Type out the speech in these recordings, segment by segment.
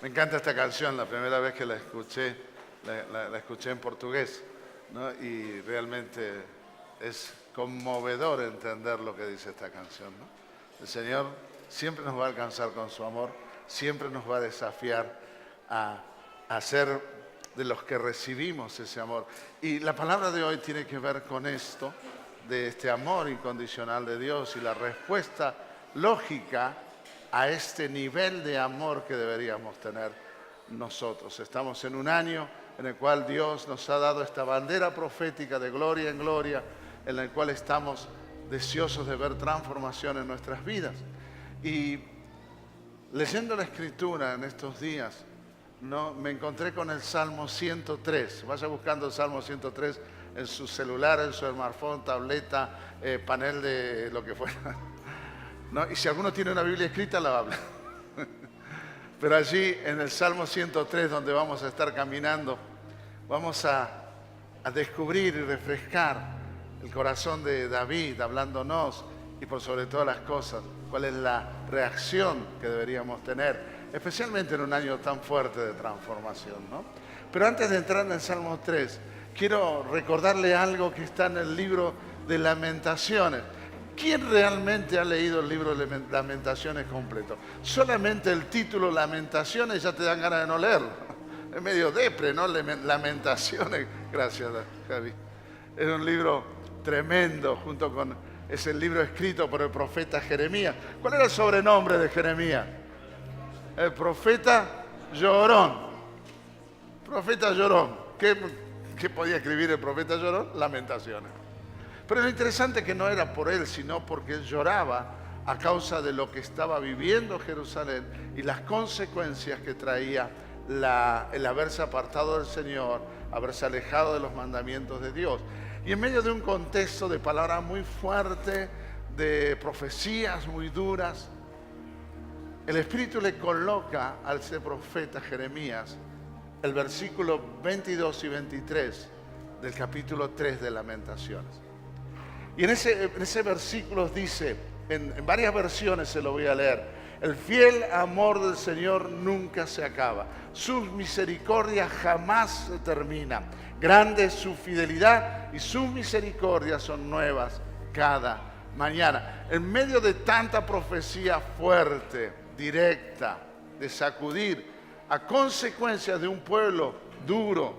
Me encanta esta canción, la primera vez que la escuché, la escuché en portugués, ¿no? Y realmente es conmovedor entender lo que dice esta canción, ¿no? El Señor siempre nos va a alcanzar con su amor, siempre nos va a desafiar a ser de los que recibimos ese amor. Y la palabra de hoy tiene que ver con esto, de este amor incondicional de Dios y la respuesta lógica a este nivel de amor que deberíamos tener nosotros. Estamos en un año en el cual Dios nos ha dado esta bandera profética de gloria en gloria, en el cual estamos deseosos de ver transformación en nuestras vidas. Y leyendo la Escritura en estos días, ¿no? Me encontré con el Salmo 103. Vaya buscando el Salmo 103 en su celular, en su smartphone, tableta, panel de lo que fuera, ¿no? Y si alguno tiene una Biblia escrita, la habla. Pero allí en el Salmo 103, donde vamos a estar caminando, vamos a descubrir y refrescar el corazón de David, hablándonos, y por sobre todas las cosas, cuál es la reacción que deberíamos tener, especialmente en un año tan fuerte de transformación, ¿no? Pero antes de entrar en el Salmo 3, quiero recordarle algo que está en el libro de Lamentaciones. ¿Quién realmente ha leído el libro de Lamentaciones completo? Solamente el título Lamentaciones ya te dan ganas de no leerlo. Es medio depre, ¿no? Lamentaciones. Gracias, Javi. Es un libro tremendo, junto con... Es el libro escrito por el profeta Jeremías. ¿Cuál era el sobrenombre de Jeremías? El profeta llorón. Profeta llorón. ¿Qué podía escribir el profeta llorón? Lamentaciones. Pero lo interesante es que no era por él, sino porque él lloraba a causa de lo que estaba viviendo Jerusalén y las consecuencias que traía el haberse apartado del Señor, haberse alejado de los mandamientos de Dios. Y en medio de un contexto de palabras muy fuertes, de profecías muy duras, el Espíritu le coloca al ese profeta Jeremías el versículo 22 y 23 del capítulo 3 de Lamentaciones. Y en ese versículo dice, en varias versiones se lo voy a leer: el fiel amor del Señor nunca se acaba, su misericordia jamás se termina, grande es su fidelidad y sus misericordias son nuevas cada mañana. En medio de tanta profecía fuerte, directa, de sacudir, a consecuencia de un pueblo duro,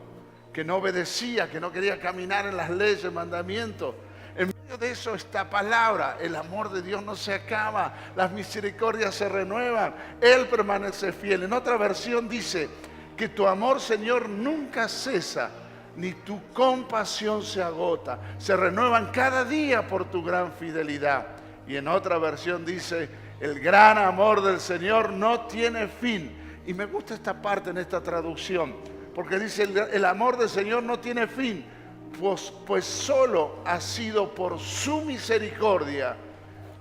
que no obedecía, que no quería caminar en las leyes, mandamientos, en medio de eso esta palabra: el amor de Dios no se acaba, las misericordias se renuevan, Él permanece fiel. En otra versión dice que tu amor, Señor, nunca cesa, ni tu compasión se agota, se renuevan cada día por tu gran fidelidad. Y en otra versión dice: el gran amor del Señor no tiene fin. Y me gusta esta parte en esta traducción, porque dice: el amor del Señor no tiene fin, pues solo ha sido por su misericordia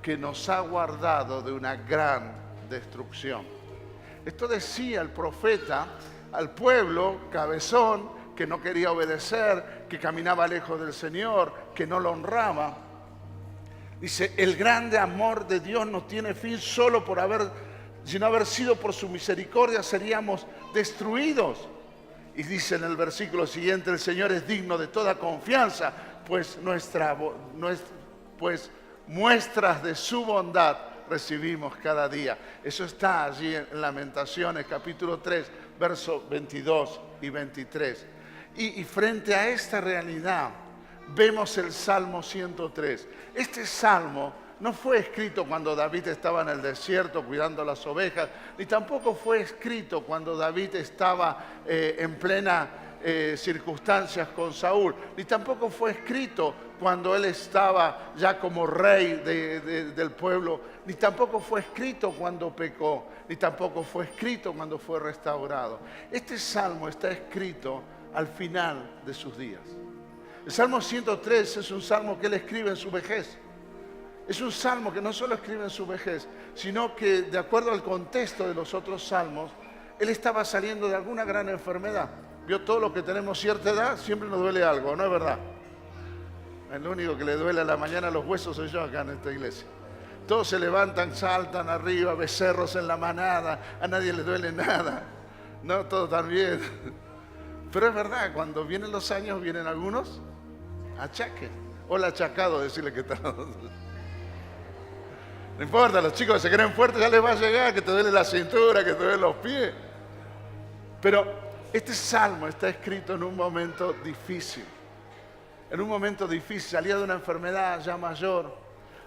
que nos ha guardado de una gran destrucción. Esto decía el profeta al pueblo cabezón, que no quería obedecer, que caminaba lejos del Señor, que no lo honraba. Dice: el grande amor de Dios no tiene fin, solo por si no haber sido por su misericordia seríamos destruidos. Y dice en el versículo siguiente: el Señor es digno de toda confianza, pues muestras de su bondad recibimos cada día. Eso está allí en Lamentaciones, capítulo 3, versos 22 y 23. Y frente a esta realidad, vemos el Salmo 103. Este salmo no fue escrito cuando David estaba en el desierto cuidando las ovejas, ni tampoco fue escrito cuando David estaba en plena circunstancias con Saúl, ni tampoco fue escrito cuando él estaba ya como rey del pueblo, ni tampoco fue escrito cuando pecó, ni tampoco fue escrito cuando fue restaurado. Este salmo está escrito al final de sus días. El Salmo 103 es un salmo que él escribe en su vejez. Es un salmo que no solo escribe en su vejez, sino que, de acuerdo al contexto de los otros salmos, él estaba saliendo de alguna gran enfermedad. Vio, todo lo que tenemos cierta edad, siempre nos duele algo, ¿no es verdad? El único que le duele a la mañana los huesos soy yo acá en esta iglesia. Todos se levantan, saltan arriba, becerros en la manada, a nadie le duele nada. No, todo tan bien. Pero es verdad, cuando vienen los años, vienen algunos achaques. Hola achacado, decirle que está. No importa, los chicos que se creen fuertes ya les va a llegar, que te duele la cintura, que te duelen los pies. Pero este salmo está escrito en un momento difícil. En un momento difícil, salía de una enfermedad ya mayor.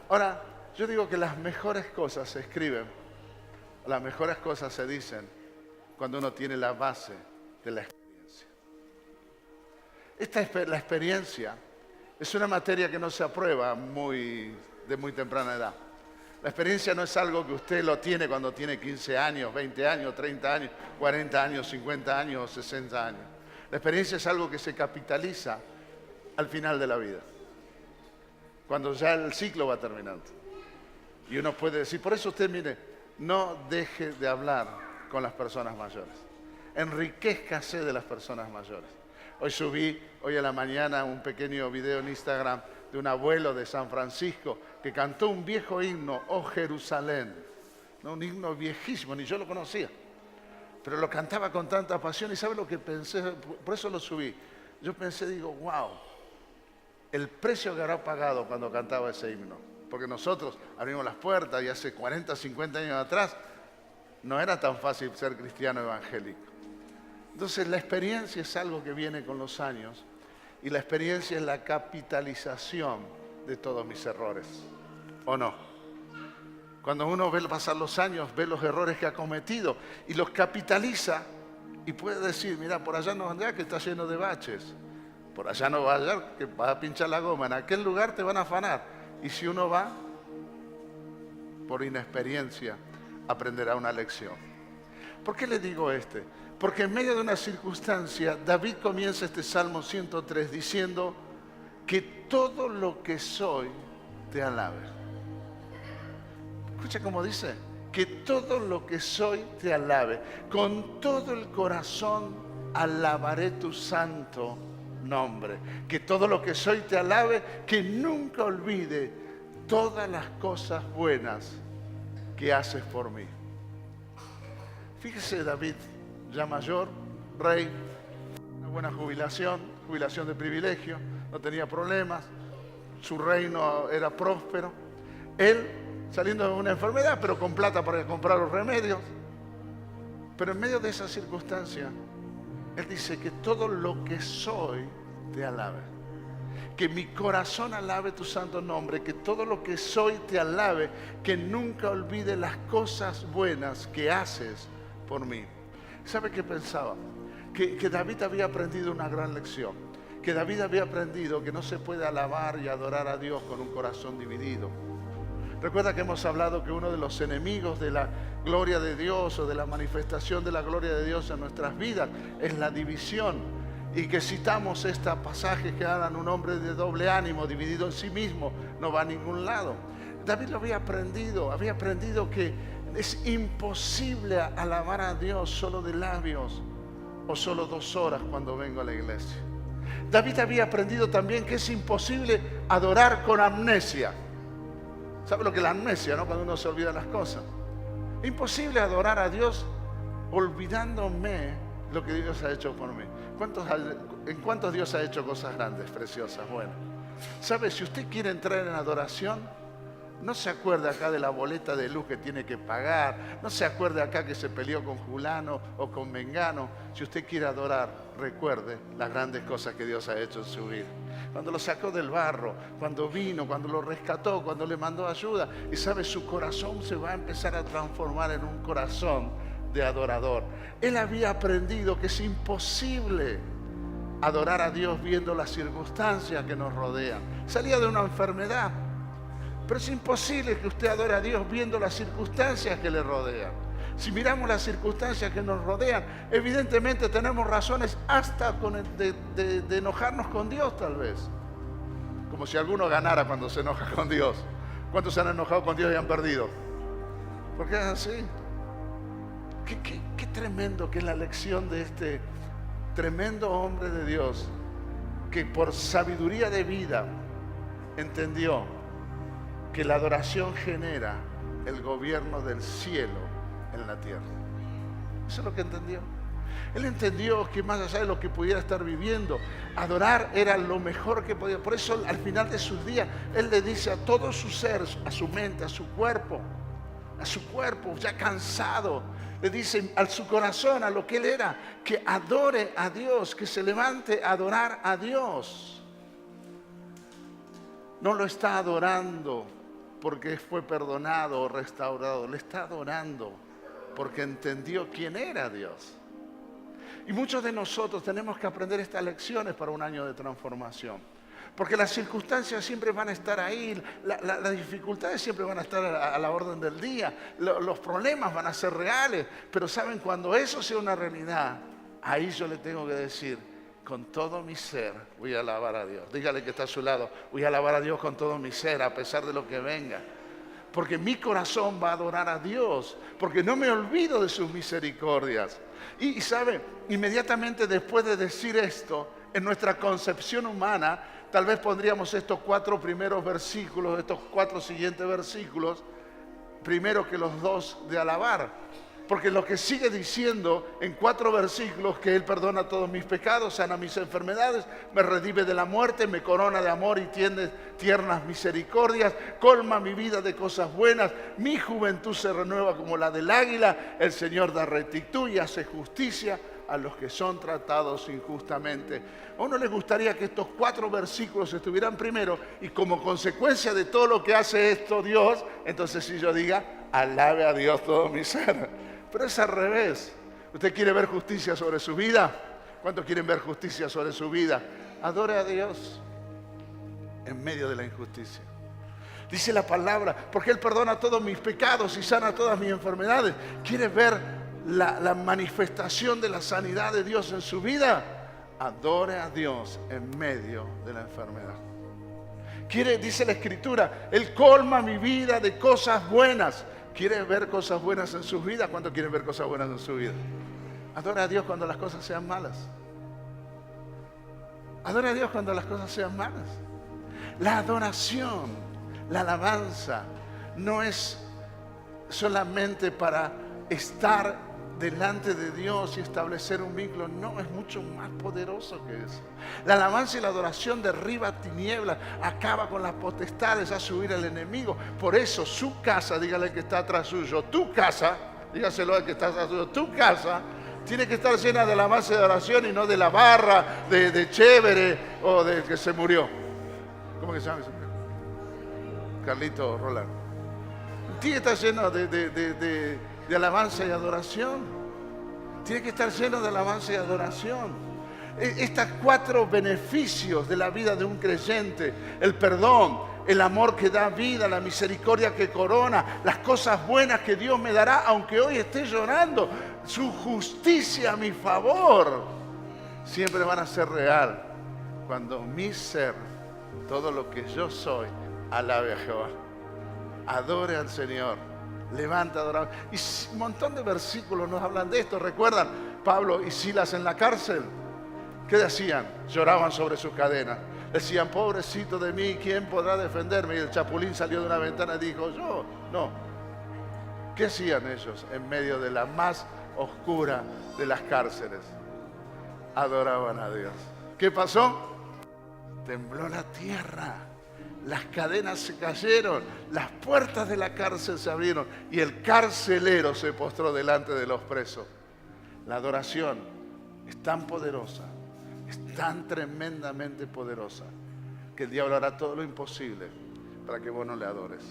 Ahora, yo digo que las mejores cosas se escriben, las mejores cosas se dicen cuando uno tiene la base de la experiencia. La experiencia es una materia que no se aprueba de muy temprana edad. La experiencia no es algo que usted lo tiene cuando tiene 15 años, 20 años, 30 años, 40 años, 50 años o 60 años. La experiencia es algo que se capitaliza al final de la vida, cuando ya el ciclo va terminando. Y uno puede decir, por eso usted, mire, no deje de hablar con las personas mayores. Enriquézcase de las personas mayores. Hoy a la mañana, un pequeño video en Instagram de un abuelo de San Francisco que cantó un viejo himno, Oh Jerusalén. ¿No? Un himno viejísimo, ni yo lo conocía. Pero lo cantaba con tanta pasión y ¿sabe lo que pensé? Por eso lo subí. Yo pensé, digo, wow, el precio que habrá pagado cuando cantaba ese himno. Porque nosotros abrimos las puertas y hace 40, 50 años atrás no era tan fácil ser cristiano evangélico. Entonces la experiencia es algo que viene con los años y la experiencia es la capitalización de todos mis errores, ¿o no? Cuando uno ve pasar los años, ve los errores que ha cometido y los capitaliza y puede decir, mira, por allá no vayas que está lleno de baches, por allá no vayas que vas a pinchar la goma, en aquel lugar te van a afanar. Y si uno va, por inexperiencia, aprenderá una lección. ¿Por qué le digo Porque en medio de una circunstancia, David comienza este Salmo 103 diciendo que todo lo que soy te alabe. Escucha cómo dice, que todo lo que soy te alabe. Con todo el corazón alabaré tu santo nombre. Que todo lo que soy te alabe, que nunca olvide todas las cosas buenas que haces por mí. Fíjese David, ya mayor, rey, una buena jubilación de privilegio, no tenía problemas, su reino era próspero. Él saliendo de una enfermedad, pero con plata para comprar los remedios. Pero en medio de esa circunstancia, él dice que todo lo que soy te alabe. Que mi corazón alabe tu santo nombre, que todo lo que soy te alabe, que nunca olvide las cosas buenas que haces por mí. ¿Sabe qué pensaba? Que David había aprendido una gran lección. Que David había aprendido que no se puede alabar y adorar a Dios con un corazón dividido. Recuerda que hemos hablado que uno de los enemigos de la gloria de Dios o de la manifestación de la gloria de Dios en nuestras vidas es la división. Y que citamos estos pasajes que hablan un hombre de doble ánimo, dividido en sí mismo, no va a ningún lado. David lo había aprendido que es imposible alabar a Dios solo de labios o solo 2 horas cuando vengo a la iglesia. David había aprendido también que es imposible adorar con amnesia. ¿Sabe lo que es la amnesia, no? Cuando uno se olvida las cosas. Imposible adorar a Dios olvidándome lo que Dios ha hecho por mí. ¿En cuántos Dios ha hecho cosas grandes, preciosas, buenas? ¿Sabe? Si usted quiere entrar en adoración, no se acuerde acá de la boleta de luz que tiene que pagar, no se acuerde acá que se peleó con fulano o con mengano. Si usted quiere adorar, recuerde las grandes cosas que Dios ha hecho en su vida. Cuando lo sacó del barro, cuando vino, cuando lo rescató, cuando le mandó ayuda. Y sabe, su corazón se va a empezar a transformar en un corazón de adorador. Él había aprendido que es imposible adorar a Dios viendo las circunstancias que nos rodean. Salía de una enfermedad, pero es imposible que usted adore a Dios viendo las circunstancias que le rodean. Si miramos las circunstancias que nos rodean, evidentemente tenemos razones hasta de enojarnos con Dios tal vez. Como si alguno ganara cuando se enoja con Dios. ¿Cuántos se han enojado con Dios y han perdido? ¿Por qué es así? Qué tremendo que es la lección de este tremendo hombre de Dios que por sabiduría de vida entendió que la adoración genera el gobierno del cielo en la tierra. Eso es lo que entendió. Él entendió que más allá de lo que pudiera estar viviendo, adorar era lo mejor que podía. Por eso al final de sus días, Él le dice a todo su ser, a su mente, a su cuerpo, ya cansado, le dice a su corazón, a lo que Él era, que adore a Dios, que se levante a adorar a Dios. No lo está adorando porque fue perdonado o restaurado, le está adorando porque entendió quién era Dios. Y muchos de nosotros tenemos que aprender estas lecciones para un año de transformación. Porque las circunstancias siempre van a estar ahí, las dificultades siempre van a estar a la orden del día, los problemas van a ser reales. Pero saben, cuando eso sea una realidad, ahí yo le tengo que decir, con todo mi ser voy a alabar a Dios. Dígale que está a su lado, voy a alabar a Dios con todo mi ser, a pesar de lo que venga. Porque mi corazón va a adorar a Dios, porque no me olvido de sus misericordias. Y sabe, inmediatamente después de decir esto, en nuestra concepción humana, tal vez pondríamos estos 4 primeros versículos, estos 4 siguientes versículos, primero que los 2 de alabar. Porque lo que sigue diciendo en 4 versículos, que Él perdona todos mis pecados, sana mis enfermedades, me redime de la muerte, me corona de amor y tiernas misericordias, colma mi vida de cosas buenas, mi juventud se renueva como la del águila, el Señor da rectitud y hace justicia a los que son tratados injustamente. ¿A uno le gustaría que estos 4 versículos estuvieran primero y como consecuencia de todo lo que hace esto Dios, entonces si yo diga, alabe a Dios todo mi ser? Pero es al revés. ¿Usted quiere ver justicia sobre su vida? ¿Cuántos quieren ver justicia sobre su vida? Adore a Dios en medio de la injusticia. Dice la palabra, porque Él perdona todos mis pecados y sana todas mis enfermedades. ¿Quiere ver la manifestación de la sanidad de Dios en su vida? Adore a Dios en medio de la enfermedad. Dice la Escritura, Él colma mi vida de cosas buenas. ¿Quiere ver cosas buenas en su vida? ¿Cuántos quieren ver cosas buenas en su vida? Adora a Dios cuando las cosas sean malas. Adora a Dios cuando las cosas sean malas. La adoración, la alabanza, no es solamente para estar delante de Dios y establecer un vínculo. No, es mucho más poderoso que eso. La alabanza y la adoración derriba tinieblas, acaba con las potestades, hace huir al enemigo. Por eso su casa, dígale que está atrás suyo, tu casa, dígaselo al que está atrás suyo, tu casa tiene que estar llena de alabanza y de adoración y no de la barra, de chévere o del que se murió. ¿Cómo que se llama? Carlito Roland. Tiene que estar lleno de alabanza y adoración. Tiene que estar lleno de alabanza y adoración. Estos 4 beneficios de la vida de un creyente: el perdón, el amor que da vida, la misericordia que corona, las cosas buenas que Dios me dará aunque hoy esté llorando, su justicia a mi favor, siempre van a ser real cuando mi ser, todo lo que yo soy, alabe a Jehová, adore al Señor, levanta adorar. Y un montón de versículos nos hablan de esto. ¿Recuerdan Pablo y Silas en la cárcel? ¿Qué decían? Lloraban sobre sus cadenas. Decían, pobrecito de mí, ¿quién podrá defenderme? Y el chapulín salió de una ventana y dijo, yo, no. ¿Qué hacían ellos en medio de la más oscura de las cárceles? Adoraban a Dios. ¿Qué pasó? Tembló la tierra. Las cadenas se cayeron, las puertas de la cárcel se abrieron y el carcelero se postró delante de los presos. La adoración es tan poderosa, es tan tremendamente poderosa, que el diablo hará todo lo imposible para que vos no le adores.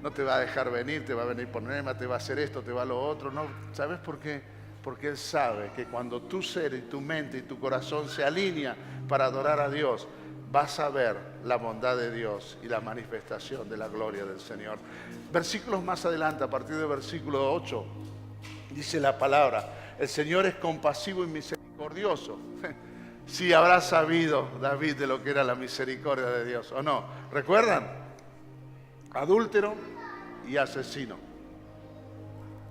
No te va a dejar venir, te va a venir problema, te va a hacer esto, te va a lo otro. No, ¿sabes por qué? Porque Él sabe que cuando tu ser y tu mente y tu corazón se alinean para adorar a Dios, vas a ver la bondad de Dios y la manifestación de la gloria del Señor. Versículos más adelante, a partir del versículo 8, dice la palabra, el Señor es compasivo y misericordioso. Sí habrá sabido David de lo que era la misericordia de Dios, ¿o no? ¿Recuerdan? Adúltero y asesino.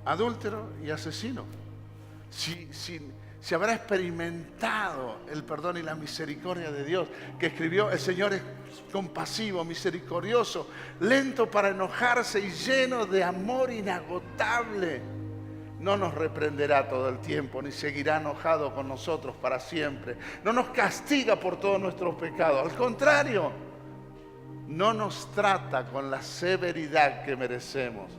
Adúltero y asesino. Si habrá experimentado el perdón y la misericordia de Dios, que escribió, el Señor es compasivo, misericordioso, lento para enojarse y lleno de amor inagotable. no nos reprenderá todo el tiempo, ni seguirá enojado con nosotros para siempre. No nos castiga por todos nuestros pecados. Al contrario, no nos trata con la severidad que merecemos.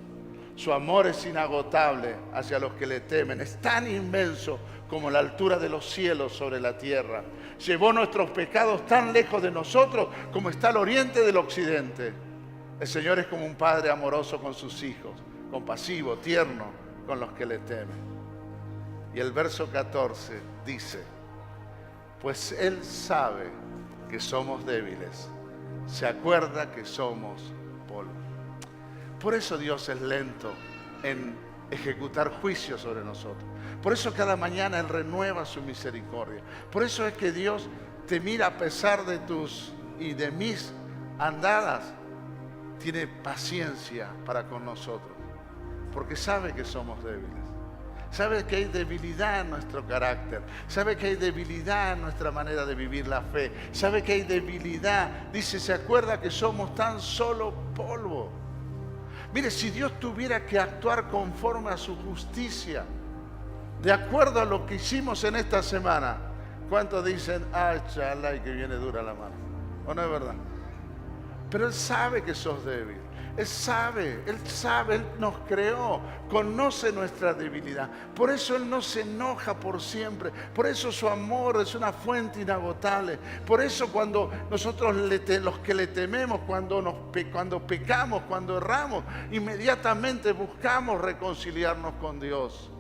Su amor es inagotable hacia los que le temen. Es tan inmenso como la altura de los cielos sobre la tierra. Llevó nuestros pecados tan lejos de nosotros como está el oriente del occidente. El Señor es como un padre amoroso con sus hijos, compasivo, tierno con los que le temen. Y el verso 14 dice, pues Él sabe que somos débiles, se acuerda que somos polvo. Por eso Dios es lento en ejecutar juicio sobre nosotros. Por eso cada mañana Él renueva su misericordia. Por eso es que Dios te mira a pesar de tus y de mis andadas. Tiene paciencia para con nosotros. Porque sabe que somos débiles. Sabe que hay debilidad en nuestro carácter. Sabe que hay debilidad en nuestra manera de vivir la fe. Sabe que hay debilidad. Dice, se acuerda que somos tan solo polvo. Mire, si Dios tuviera que actuar conforme a su justicia, de acuerdo a lo que hicimos en esta semana, ¿cuántos dicen, ay, chalay, que viene dura la mano? ¿O no es verdad? Pero Él sabe que sos débil. Él sabe, Él nos creó, conoce nuestra debilidad. Por eso Él no se enoja por siempre. Por eso su amor es una fuente inagotable. Por eso cuando nosotros, los que le tememos, cuando pecamos, cuando erramos, inmediatamente buscamos reconciliarnos con Dios.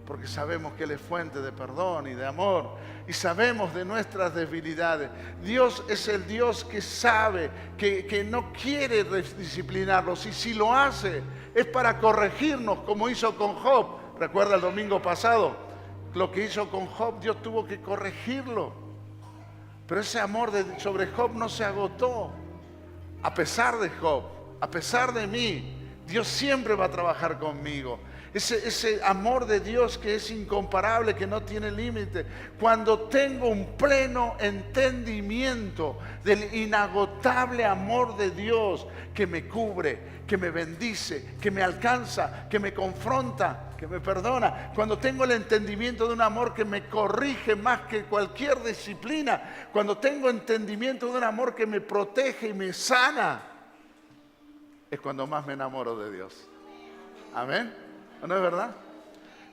Porque sabemos que Él es fuente de perdón y de amor. Y sabemos de nuestras debilidades. Dios es el Dios que sabe, que no quiere disciplinarlos. Y si lo hace, es para corregirnos, como hizo con Job. ¿Recuerda el domingo pasado? Lo que hizo con Job, Dios tuvo que corregirlo. Pero ese amor sobre Job no se agotó. A pesar de Job, a pesar de mí, Dios siempre va a trabajar conmigo. Ese amor de Dios que es incomparable, que no tiene límite. Cuando tengo un pleno entendimiento del inagotable amor de Dios que me cubre, que me bendice, que me alcanza, que me confronta, que me perdona. Cuando tengo el entendimiento de un amor que me corrige más que cualquier disciplina. Cuando tengo entendimiento de un amor que me protege y me sana. Es cuando más me enamoro de Dios. Amén. ¿No es verdad?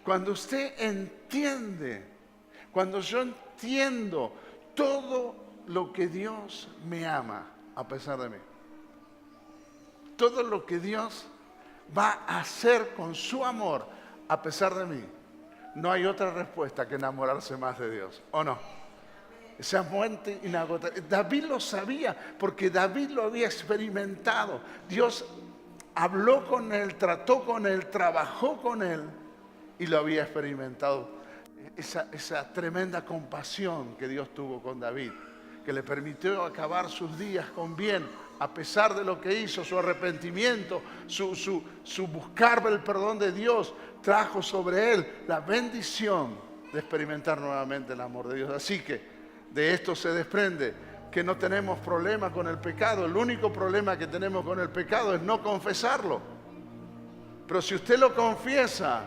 Cuando usted entiende, cuando yo entiendo todo lo que Dios me ama a pesar de mí, todo lo que Dios va a hacer con su amor a pesar de mí, no hay otra respuesta que enamorarse más de Dios, ¿o no? Esa fuente inagotable. David lo sabía porque David lo había experimentado. Dios habló con él, trató con él, trabajó con él y lo había experimentado. Esa tremenda compasión que Dios tuvo con David, que le permitió acabar sus días con bien, a pesar de lo que hizo, su arrepentimiento, su buscar el perdón de Dios, trajo sobre él la bendición de experimentar nuevamente el amor de Dios. Así que de esto se desprende que no tenemos problema con el pecado. El único problema que tenemos con el pecado es no confesarlo. Pero si usted lo confiesa,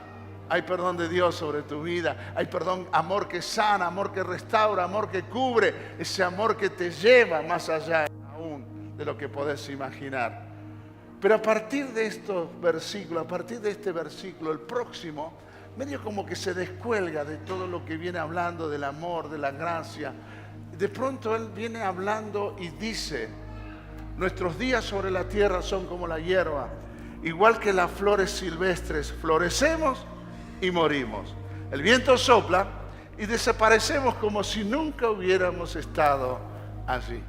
hay perdón de Dios sobre tu vida. Hay perdón, amor que sana, amor que restaura, amor que cubre. Ese amor que te lleva más allá aún de lo que podés imaginar. Pero a partir de estos versículos, a partir de este versículo, el próximo, medio como que se descuelga de todo lo que viene hablando del amor, de la gracia. De pronto Él viene hablando y dice, nuestros días sobre la tierra son como la hierba, igual que las flores silvestres, florecemos y morimos. El viento sopla y desaparecemos como si nunca hubiéramos estado allí.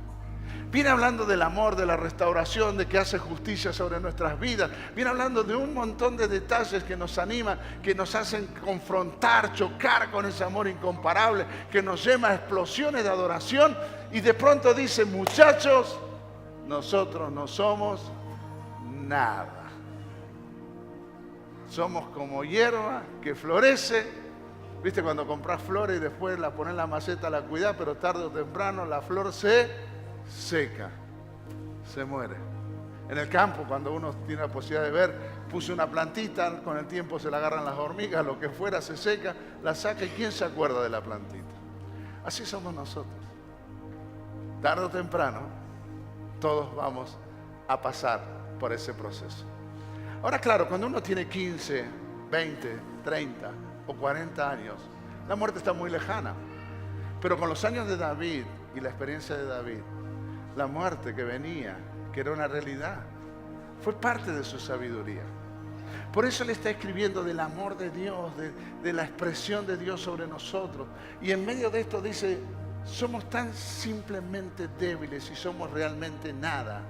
Viene hablando del amor, de la restauración, de que hace justicia sobre nuestras vidas. Viene hablando de un montón de detalles que nos animan, que nos hacen confrontar, chocar con ese amor incomparable, que nos lleva a explosiones de adoración. Y de pronto dice, muchachos, nosotros no somos nada. Somos como hierba que florece. ¿Viste cuando compras flores y después la pones en la maceta, la cuidas, pero tarde o temprano la flor se seca, se muere? En el campo, cuando uno tiene la posibilidad de ver, puse una plantita, con el tiempo se la agarran las hormigas, lo que fuera, se seca, la saca y ¿quién se acuerda de la plantita? Así somos nosotros. Tarde o temprano, todos vamos a pasar por ese proceso. Ahora, claro, cuando uno tiene 15, 20, 30 o 40 años, la muerte está muy lejana. Pero con los años de David y la experiencia de David, la muerte que venía, que era una realidad, fue parte de su sabiduría. Por eso le está escribiendo del amor de Dios, de la expresión de Dios sobre nosotros. Y en medio de esto dice, somos tan simplemente débiles y somos realmente nada,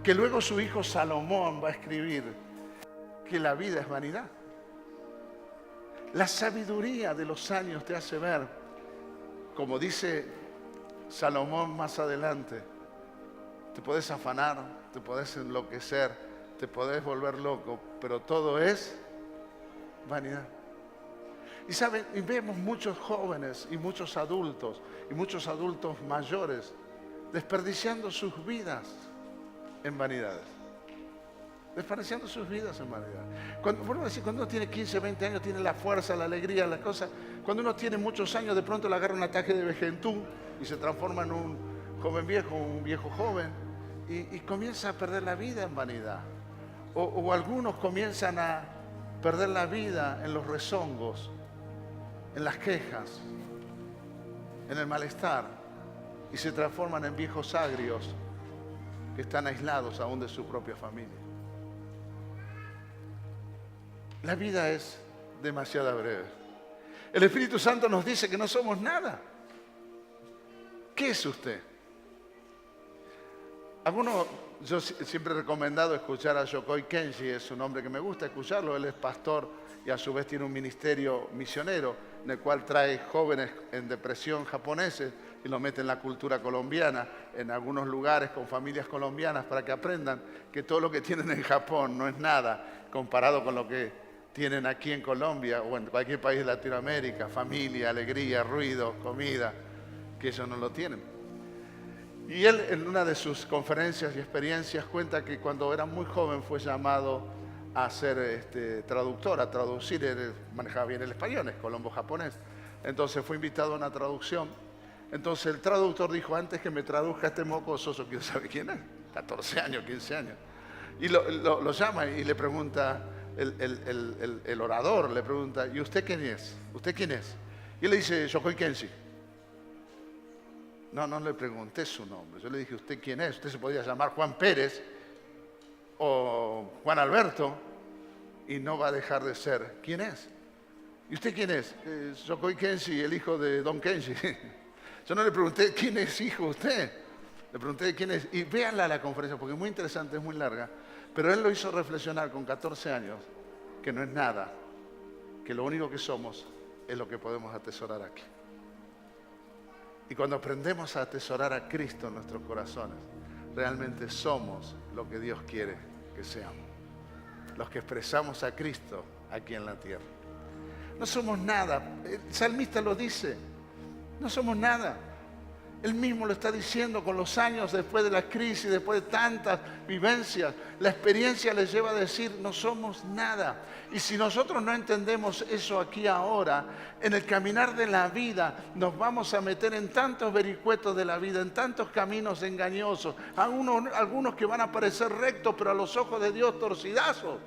que luego su hijo Salomón va a escribir que la vida es vanidad. La sabiduría de los años te hace ver, como dice Salomón más adelante, te podés afanar, te podés enloquecer, te podés volver loco, pero todo es vanidad. Y saben, y vemos muchos jóvenes y muchos adultos mayores desperdiciando sus vidas en vanidades. Desperdiciando sus vidas en vanidad. Cuando uno tiene 15, 20 años, tiene la fuerza, la alegría, la cosa. Cuando uno tiene muchos años, de pronto le agarra un ataque de vejentú y se transforma en un joven viejo, un viejo joven, y comienza a perder la vida en vanidad. O algunos comienzan a perder la vida en los rezongos, en las quejas, en el malestar, y se transforman en viejos agrios que están aislados aún de su propia familia. La vida es demasiado breve. El Espíritu Santo nos dice que no somos nada. ¿Qué es usted? Yo siempre he recomendado escuchar a Yokoi Kenji, es un hombre que me gusta escucharlo, él es pastor y a su vez tiene un ministerio misionero en el cual trae jóvenes en depresión japoneses y los mete en la cultura colombiana, en algunos lugares con familias colombianas para que aprendan que todo lo que tienen en Japón no es nada comparado con lo que tienen aquí en Colombia o en cualquier país de Latinoamérica, familia, alegría, ruido, comida, que ellos no lo tienen. Y él en una de sus conferencias y experiencias cuenta que cuando era muy joven fue llamado a ser traductor, a traducir, él manejaba bien el español, es colombo japonés. Entonces fue invitado a una traducción. Entonces el traductor dijo, antes que me traduzca este mocoso, quiero saber quién es, 14 años, 15 años. Y lo llama y le pregunta, el orador le pregunta, ¿y usted quién es? ¿Usted quién es? Y él le dice, Yokoi Kenshi. No le pregunté su nombre. Yo le dije, ¿usted quién es? Usted se podía llamar Juan Pérez o Juan Alberto y no va a dejar de ser. ¿Quién es? ¿Y usted quién es? Yokoi Kenshi, el hijo de Don Kenshi. Yo no le pregunté, ¿quién es hijo usted? Le pregunté, ¿quién es? Y véanla la conferencia, porque es muy interesante, es muy larga. Pero él lo hizo reflexionar con 14 años, que no es nada, que lo único que somos es lo que podemos atesorar aquí. Y cuando aprendemos a atesorar a Cristo en nuestros corazones, realmente somos lo que Dios quiere que seamos. Los que expresamos a Cristo aquí en la tierra. No somos nada. El salmista lo dice. No somos nada. Él mismo lo está diciendo con los años, después de la crisis, después de tantas vivencias. La experiencia les lleva a decir, no somos nada. Y si nosotros no entendemos eso aquí ahora, en el caminar de la vida nos vamos a meter en tantos vericuetos de la vida, en tantos caminos engañosos. Algunos que van a parecer rectos, pero a los ojos de Dios torcidazos.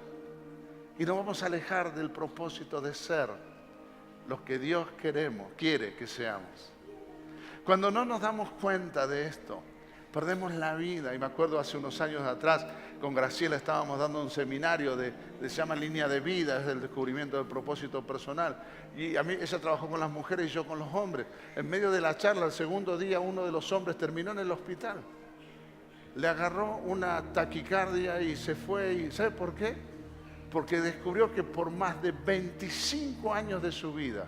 Y nos vamos a alejar del propósito de ser los que Dios quiere que seamos. Cuando no nos damos cuenta de esto, perdemos la vida. Y me acuerdo hace unos años atrás, con Graciela estábamos dando un seminario se llama Línea de Vida, es del descubrimiento del propósito personal. Y a mí, ella trabajó con las mujeres y yo con los hombres. En medio de la charla, el segundo día, uno de los hombres terminó en el hospital. Le agarró una taquicardia y se fue. ¿Y sabe por qué? Porque descubrió que por más de 25 años de su vida,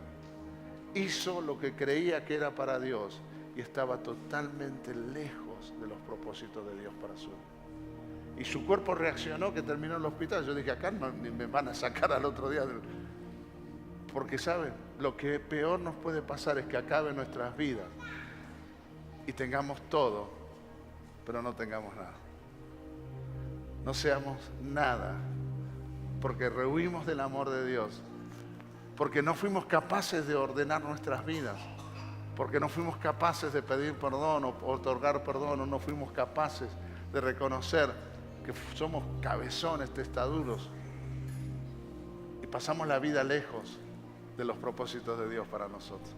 hizo lo que creía que era para Dios y estaba totalmente lejos de los propósitos de Dios para su vida. Y su cuerpo reaccionó que terminó en el hospital. Yo dije, acá no, ni me van a sacar al otro día. Porque, ¿saben? Lo que peor nos puede pasar es que acabe nuestras vidas y tengamos todo, pero no tengamos nada. no seamos nada, porque rehuimos del amor de Dios, porque no fuimos capaces de ordenar nuestras vidas, porque no fuimos capaces de pedir perdón o otorgar perdón, o no fuimos capaces de reconocer que somos cabezones, testaduros, y pasamos la vida lejos de los propósitos de Dios para nosotros.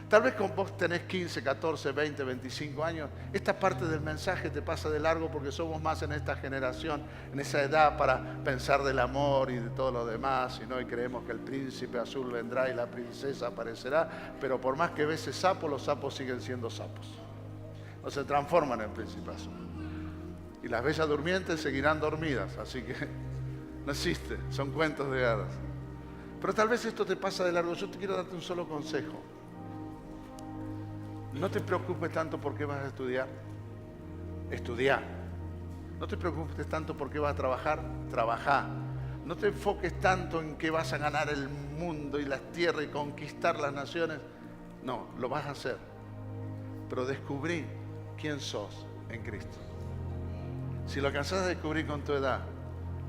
Tal vez con vos tenés 15, 14, 20, 25 años, esta parte del mensaje te pasa de largo porque somos más en esta generación, en esa edad para pensar del amor y de todo lo demás, y creemos que el príncipe azul vendrá y la princesa aparecerá, pero por más que ves ese sapo, los sapos siguen siendo sapos. No se transforman en príncipe azul. Y las bellas durmientes seguirán dormidas, así que no existe, son cuentos de hadas. Pero tal vez esto te pasa de largo. Yo te quiero darte un solo consejo. No te preocupes tanto por qué vas a estudiar. Estudiá. No te preocupes tanto por qué vas a trabajar. Trabajá. No te enfoques tanto en que vas a ganar el mundo y las tierras y conquistar las naciones. No, lo vas a hacer. Pero descubrí quién sos en Cristo. Si lo alcanzás a descubrir con tu edad,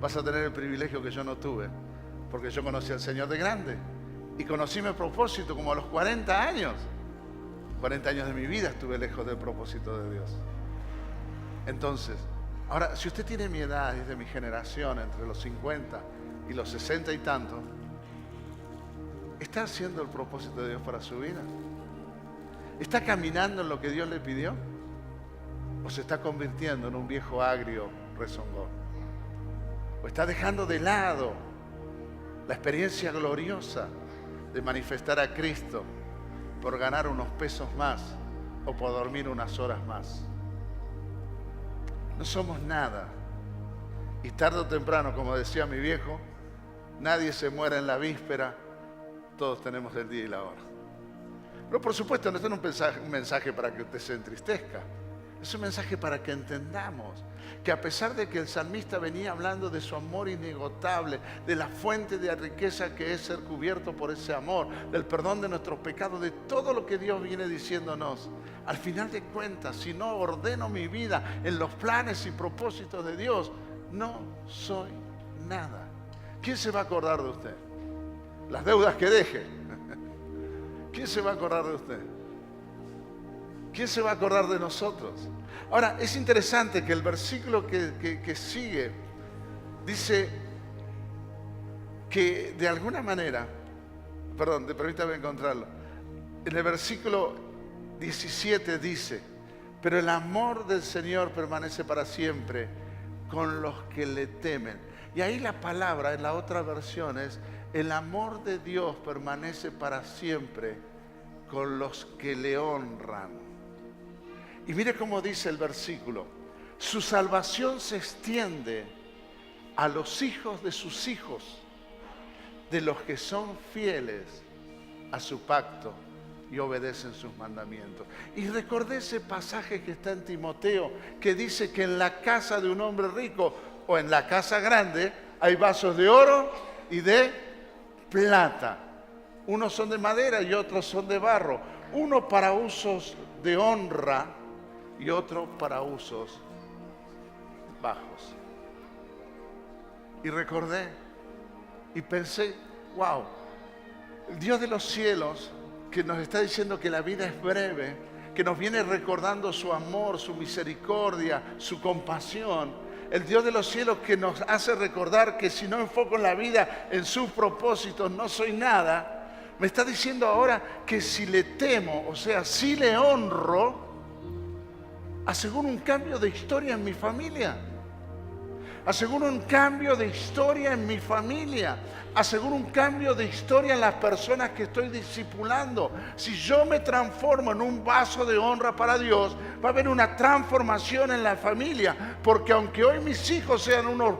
vas a tener el privilegio que yo no tuve. Porque yo conocí al Señor de grande. Y conocí mi propósito como a los 40 años. 40 años de mi vida estuve lejos del propósito de Dios. Entonces, ahora, si usted tiene mi edad, es de mi generación, entre los 50 y los 60 y tantos, ¿está haciendo el propósito de Dios para su vida? ¿Está caminando en lo que Dios le pidió? ¿O se está convirtiendo en un viejo agrio rezongón? ¿O está dejando de lado la experiencia gloriosa de manifestar a Cristo por ganar unos pesos más o por dormir unas horas más? No somos nada. Y tarde o temprano, como decía mi viejo, nadie se muere en la víspera, todos tenemos el día y la hora. Pero por supuesto, no es un mensaje para que usted se entristezca. Es un mensaje para que entendamos que a pesar de que el salmista venía hablando de su amor inagotable, de la fuente de riqueza que es ser cubierto por ese amor, del perdón de nuestros pecados, de todo lo que Dios viene diciéndonos, al final de cuentas, si no ordeno mi vida en los planes y propósitos de Dios, no soy nada. ¿Quién se va a acordar de usted? Las deudas que deje. ¿Quién se va a acordar de usted? ¿Quién se va a acordar de nosotros? Ahora, es interesante que el versículo que sigue dice que de alguna manera, permítame encontrarlo, en el versículo 17 dice, pero el amor del Señor permanece para siempre con los que le temen. Y ahí la palabra en la otra versión es, el amor de Dios permanece para siempre con los que le honran. Y mire cómo dice el versículo, su salvación se extiende a los hijos de sus hijos, de los que son fieles a su pacto y obedecen sus mandamientos. Y recordé ese pasaje que está en Timoteo, que dice que en la casa de un hombre rico o en la casa grande hay vasos de oro y de plata. Unos son de madera y otros son de barro. Uno para usos de honra y otro para usos bajos. Y recordé y pensé, wow, el Dios de los cielos que nos está diciendo que la vida es breve, que nos viene recordando su amor, su misericordia, su compasión. El Dios de los cielos que nos hace recordar que si no enfoco en la vida, en sus propósitos, no soy nada. Me está diciendo ahora que si le temo, o sea, si le honro, aseguro un cambio de historia en mi familia. Aseguro un cambio de historia en mi familia. Aseguro un cambio de historia en las personas que estoy discipulando. Si yo me transformo en un vaso de honra para Dios, va a haber una transformación en la familia. Porque aunque hoy mis hijos sean unos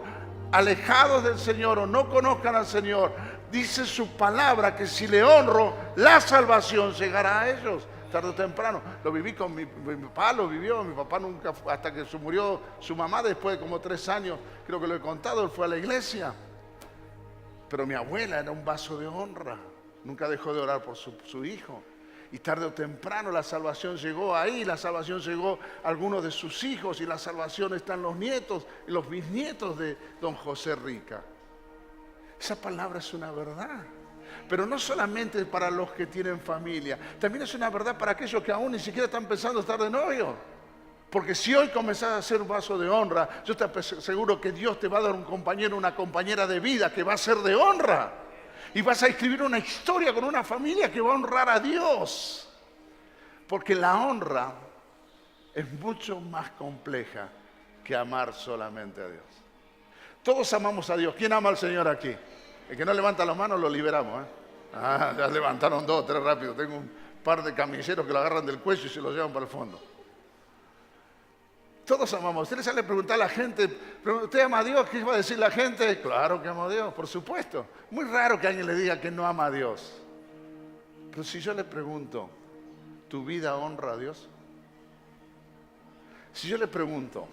alejados del Señor o no conozcan al Señor, dice su palabra que si le honro, la salvación llegará a ellos. Tarde o temprano, lo viví con mi papá, lo vivió, mi papá nunca, hasta que murió su mamá, después de como 3 años, creo que lo he contado, él fue a la iglesia. Pero mi abuela era un vaso de honra, nunca dejó de orar por su hijo. Y tarde o temprano la salvación llegó ahí, la salvación llegó a algunos de sus hijos y la salvación está en los nietos y los bisnietos de don José Rica. Esa palabra es una verdad. Pero no solamente para los que tienen familia, también es una verdad para aquellos que aún ni siquiera están pensando estar de novio. Porque si hoy comenzás a hacer un vaso de honra, yo te aseguro que Dios te va a dar un compañero, una compañera de vida que va a ser de honra. Y vas a escribir una historia con una familia que va a honrar a Dios. Porque la honra es mucho más compleja que amar solamente a Dios. Todos amamos a Dios. ¿Quién ama al Señor aquí? El que no levanta las manos lo liberamos, ¿eh? Ah, ya levantaron 2 o 3 rápido. Tengo un par de camilleros que lo agarran del cuello y se lo llevan para el fondo. Todos amamos. Usted le sale a preguntar a la gente, ¿usted ama a Dios? ¿Qué va a decir la gente? Claro que amo a Dios, por supuesto. Muy raro que alguien le diga que no ama a Dios. Pero si yo le pregunto, ¿tu vida honra a Dios? Si yo le pregunto,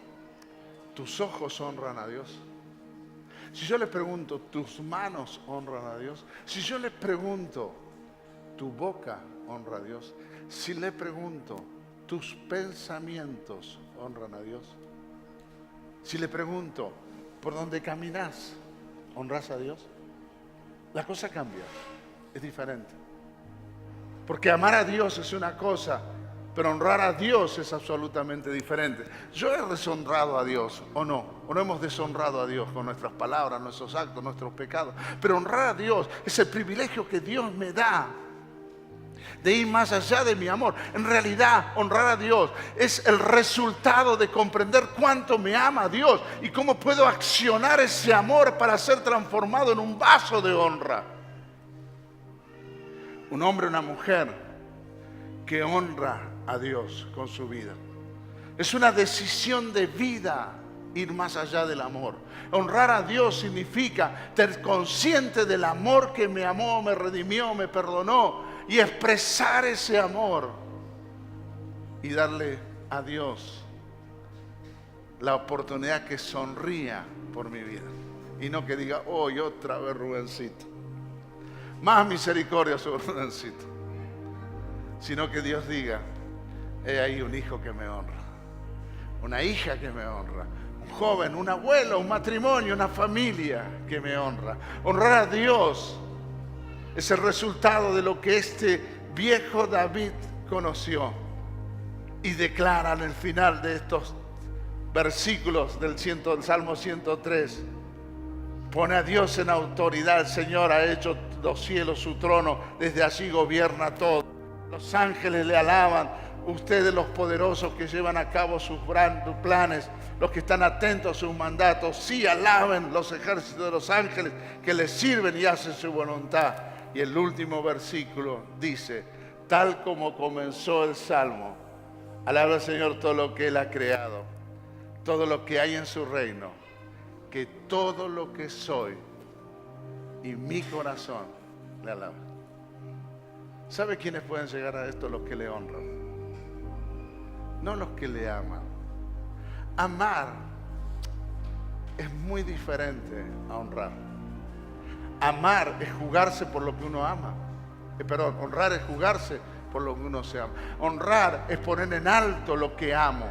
¿tus ojos honran a Dios? Si yo le pregunto, ¿tus manos honran a Dios? Si yo le pregunto, ¿tu boca honra a Dios? Si le pregunto, ¿tus pensamientos honran a Dios? Si le pregunto, ¿por dónde caminas? ¿Honras a Dios? La cosa cambia, es diferente. Porque amar a Dios es una cosa, pero honrar a Dios es absolutamente diferente. Yo he deshonrado a Dios, ¿o no? ¿O no hemos deshonrado a Dios con nuestras palabras, nuestros actos, nuestros pecados? Pero honrar a Dios es el privilegio que Dios me da de ir más allá de mi amor. En realidad, honrar a Dios es el resultado de comprender cuánto me ama Dios y cómo puedo accionar ese amor para ser transformado en un vaso de honra. Un hombre, una mujer que honra a Dios con su vida. Es una decisión de vida ir más allá del amor. Honrar a Dios significa ser consciente del amor que me amó, me redimió, me perdonó y expresar ese amor y darle a Dios la oportunidad que sonría por mi vida y no que diga, hoy otra vez Rubencito, más misericordia sobre Rubencito, sino que Dios diga, he ahí un hijo que me honra, una hija que me honra, un joven, un abuelo, un matrimonio, una familia que me honra. Honrar a Dios es el resultado de lo que este viejo David conoció y declara en el final de estos versículos del Salmo 103. Pone a Dios en autoridad, el Señor ha hecho los cielos su trono, desde allí gobierna todo. Los ángeles le alaban, ustedes los poderosos que llevan a cabo sus planes, los que están atentos a sus mandatos, sí alaben los ejércitos de los ángeles que les sirven y hacen su voluntad. Y el último versículo dice, tal como comenzó el Salmo, alaba al Señor todo lo que Él ha creado, todo lo que hay en su reino, que todo lo que soy y mi corazón le alaba. ¿Sabe quiénes pueden llegar a esto? Los que le honran, no los que le aman. Amar es muy diferente a honrar. Amar es jugarse por lo que uno ama. Honrar es jugarse por lo que uno se ama. Honrar es poner en alto lo que amo.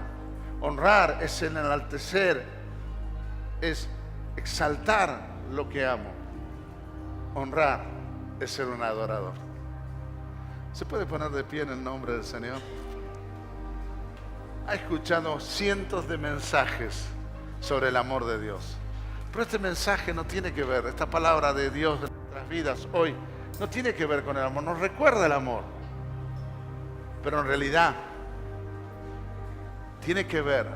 Honrar es enaltecer, es exaltar lo que amo. Honrar es ser un adorador. ¿Se puede poner de pie en el nombre del Señor? Ha escuchado cientos de mensajes sobre el amor de Dios. Pero este mensaje no tiene que ver, esta palabra de Dios en nuestras vidas hoy, no tiene que ver con el amor, nos recuerda el amor. Pero en realidad, tiene que ver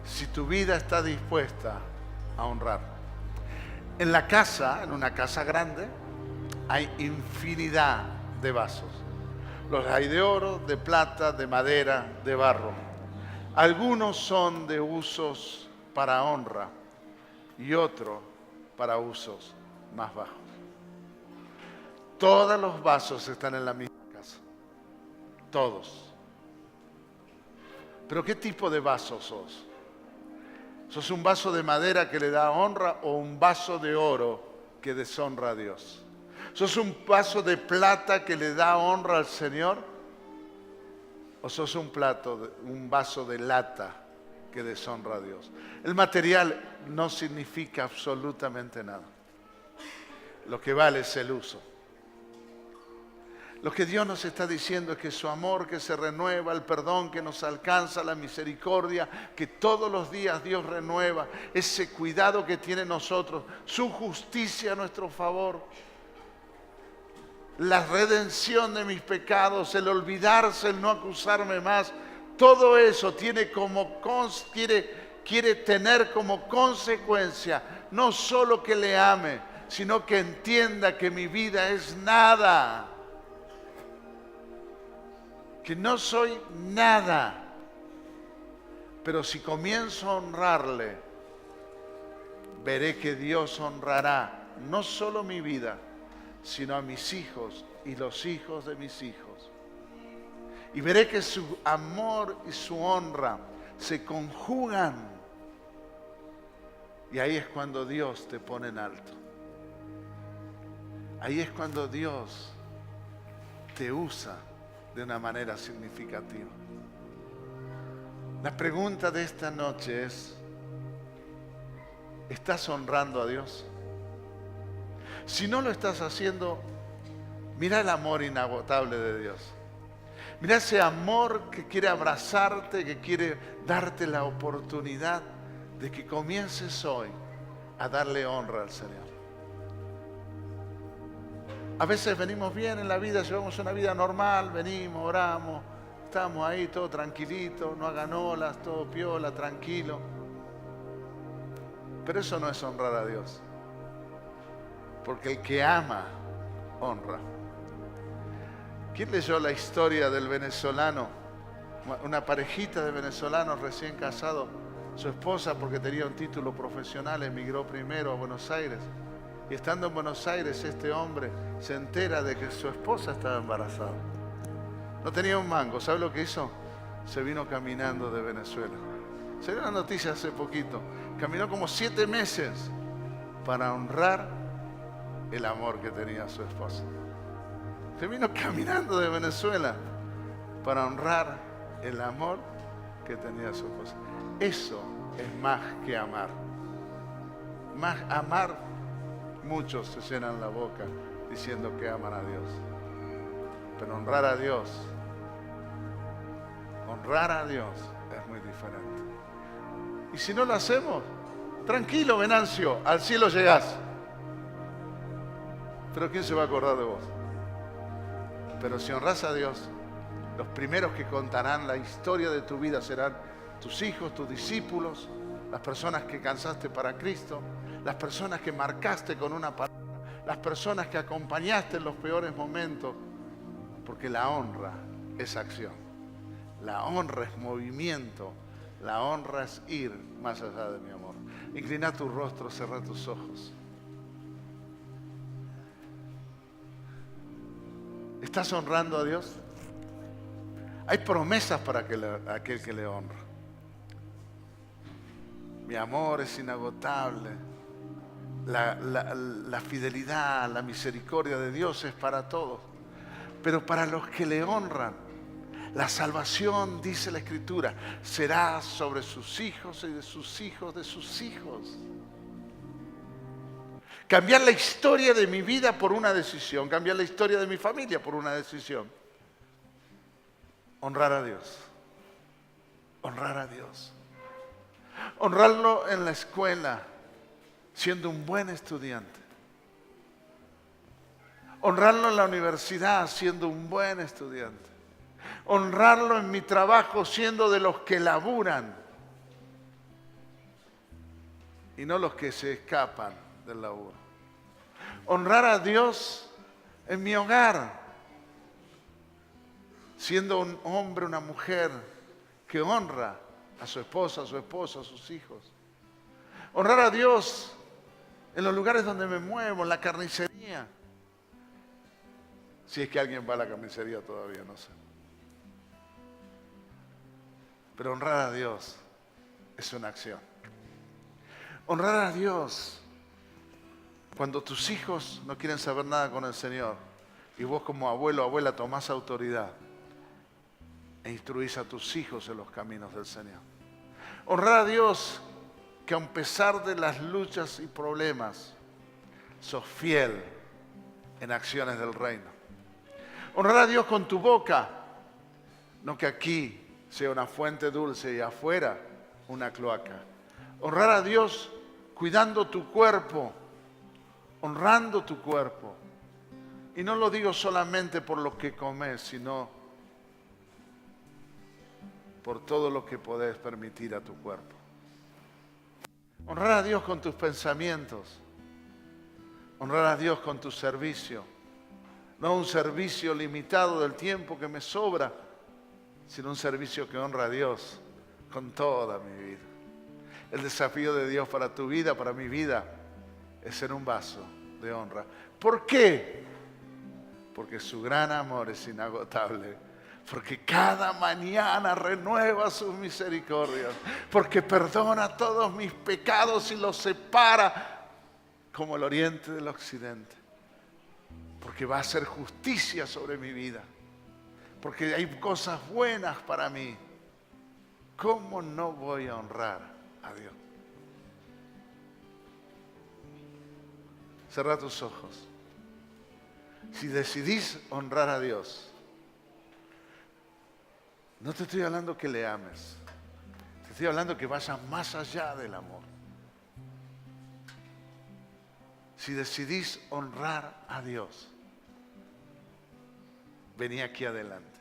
si tu vida está dispuesta a honrar. En la casa, en una casa grande, hay infinidad de vasos. Los hay de oro, de plata, de madera, de barro. Algunos son de usos para honra y otros para usos más bajos. Todos los vasos están en la misma casa. Todos. Pero ¿qué tipo de vaso sos? ¿Sos un vaso de madera que le da honra o un vaso de oro que deshonra a Dios? ¿Sos un vaso de plata que le da honra al Señor? ¿O sos un vaso de lata que deshonra a Dios? El material no significa absolutamente nada. Lo que vale es el uso. Lo que Dios nos está diciendo es que su amor que se renueva, el perdón que nos alcanza, la misericordia que todos los días Dios renueva, ese cuidado que tiene nosotros, su justicia a nuestro favor, la redención de mis pecados, el olvidarse, el no acusarme más, todo eso quiere tener como consecuencia no solo que le ame, sino que entienda que mi vida es nada. Que no soy nada, pero si comienzo a honrarle, veré que Dios honrará no solo mi vida, sino a mis hijos y los hijos de mis hijos. Y veré que su amor y su honra se conjugan. Y ahí es cuando Dios te pone en alto. Ahí es cuando Dios te usa de una manera significativa. La pregunta de esta noche es: ¿estás honrando a Dios? Si no lo estás haciendo, mira el amor inagotable de Dios. Mira ese amor que quiere abrazarte, que quiere darte la oportunidad de que comiences hoy a darle honra al Señor. A veces venimos bien en la vida, llevamos una vida normal, venimos, oramos, estamos ahí todo tranquilito, no hagan olas, todo piola, tranquilo. Pero eso no es honrar a Dios. Porque el que ama, honra. ¿Quién leyó la historia del venezolano? Una parejita de venezolanos recién casados. Su esposa, porque tenía un título profesional, emigró primero a Buenos Aires. Y estando en Buenos Aires, este hombre se entera de que su esposa estaba embarazada. No tenía un mango. ¿Sabe lo que hizo? Se vino caminando de Venezuela. Se dio una noticia hace poquito. Caminó como 7 meses para honrar el amor que tenía su esposa. Se vino caminando de Venezuela para honrar el amor que tenía su esposa. Eso es más que amar. Más amar. Muchos se llenan la boca diciendo que aman a Dios. Pero honrar a Dios es muy diferente. Y si no lo hacemos, tranquilo, Venancio, al cielo llegás. Pero ¿quién se va a acordar de vos? Pero si honrás a Dios, los primeros que contarán la historia de tu vida serán tus hijos, tus discípulos, las personas que cansaste para Cristo, las personas que marcaste con una palabra, las personas que acompañaste en los peores momentos, porque la honra es acción, la honra es movimiento, la honra es ir más allá de mi amor. Inclina tu rostro, cerra tus ojos. ¿Estás honrando a Dios? Hay promesas para aquel que le honra. Mi amor es inagotable. La fidelidad, la misericordia de Dios es para todos. Pero para los que le honran, la salvación, dice la Escritura, será sobre sus hijos y de sus hijos de sus hijos. Cambiar la historia de mi vida por una decisión. Cambiar la historia de mi familia por una decisión. Honrar a Dios. Honrar a Dios. Honrarlo en la escuela, siendo un buen estudiante. Honrarlo en la universidad, siendo un buen estudiante. Honrarlo en mi trabajo, siendo de los que laburan y no los que se escapan del laburo. Honrar a Dios en mi hogar, siendo un hombre, una mujer que honra a su esposa, a su esposo, a sus hijos. Honrar a Dios en los lugares donde me muevo, en la carnicería. Si es que alguien va a la carnicería todavía, no sé. Pero honrar a Dios es una acción. Honrar a Dios Cuando tus hijos no quieren saber nada con el Señor y vos como abuelo o abuela tomás autoridad e instruís a tus hijos en los caminos del Señor. Honrar a Dios que a pesar de las luchas y problemas, sos fiel en acciones del reino. Honrar a Dios con tu boca, no que aquí sea una fuente dulce y afuera una cloaca. Honrar a Dios cuidando tu cuerpo, honrando tu cuerpo. Y no lo digo solamente por lo que comes, sino por todo lo que podés permitir a tu cuerpo. Honrar a Dios con tus pensamientos. Honrar a Dios con tu servicio. No un servicio limitado del tiempo que me sobra, sino un servicio que honra a Dios con toda mi vida. El desafío de Dios para tu vida, para mi vida, es ser un vaso de honra. ¿Por qué? Porque su gran amor es inagotable. Porque cada mañana renueva sus misericordias. Porque perdona todos mis pecados y los separa como el oriente del occidente. Porque va a hacer justicia sobre mi vida. Porque hay cosas buenas para mí. ¿Cómo no voy a honrar a Dios? Cerra tus ojos. Si decidís honrar a Dios, no te estoy hablando que le ames. Te estoy hablando que vayas más allá del amor. Si decidís honrar a Dios, vení aquí adelante.